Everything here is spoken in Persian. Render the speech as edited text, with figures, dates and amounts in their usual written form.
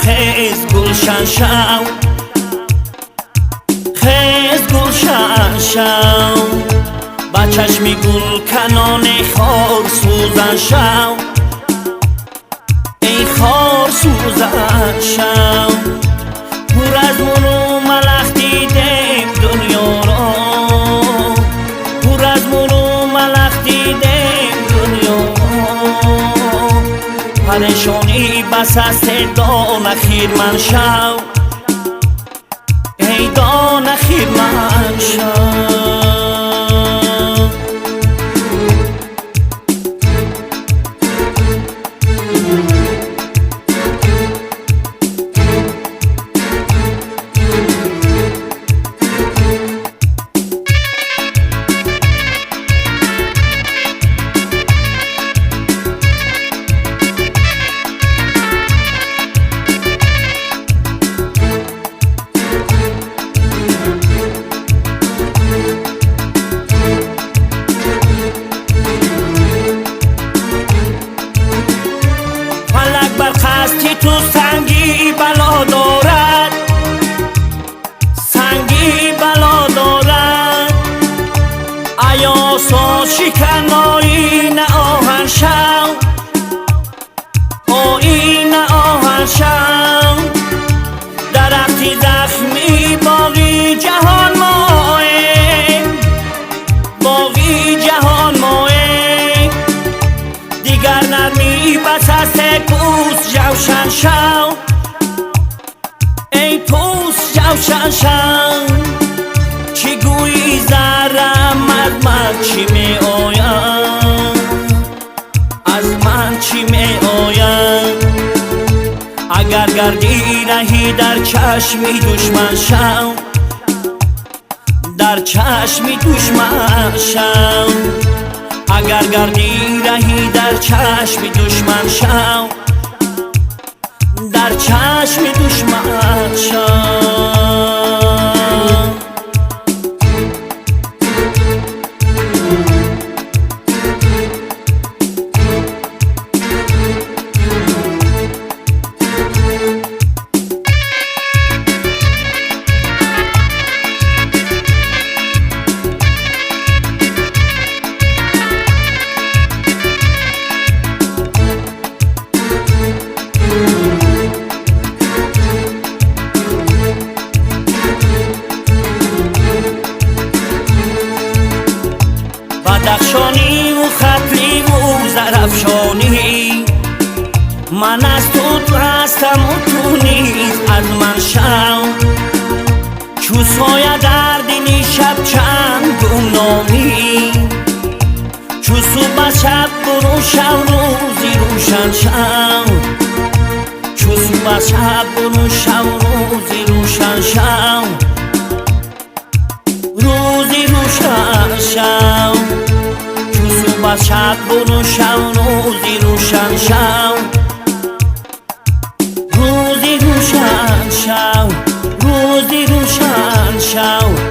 خیز گلشن شو، خیز گلشن شو، با چشمی گل کنان خار سوزن شو، ای خار سوزن شو. پر از منو ملخ دیدم دنیا را، پر از منو ملخ دیدم دنیا را. پریشانی بس است دان اخیر من شو، ای دان اخیر من شو. برخستی تو سنگی بلا دارد، سنگی بلا دارد. ایاسا شکن آیین آهن شو، آیین آهن شو. درختی زخمی باقی جهان ماه، باقی جهان ماه. دیگر نرمی بس است پوست جوشن شو، ای پوست جوشن شو. چی گویی زرم از من چی می آید، از من چی می آید. اگر گردی رهی در چشمی دشمن شو، در چشمی دشمن شو. اگر گردی رهی در چشم دشمن شو، در چشم دشمن شو. بدخشانی و خطری و زرفشانی، من از تو هستم و تو نیز از من شو. چو سایه در دینی شب چند گمنامی، چو صبح شب برو شو روزی روشن شو. چو صبح شب برو شو روزی روشن شو، روزی روشن شو. صبح شب برو شو روزی روشن شو، روزی روشن شو، روزی روشن شو.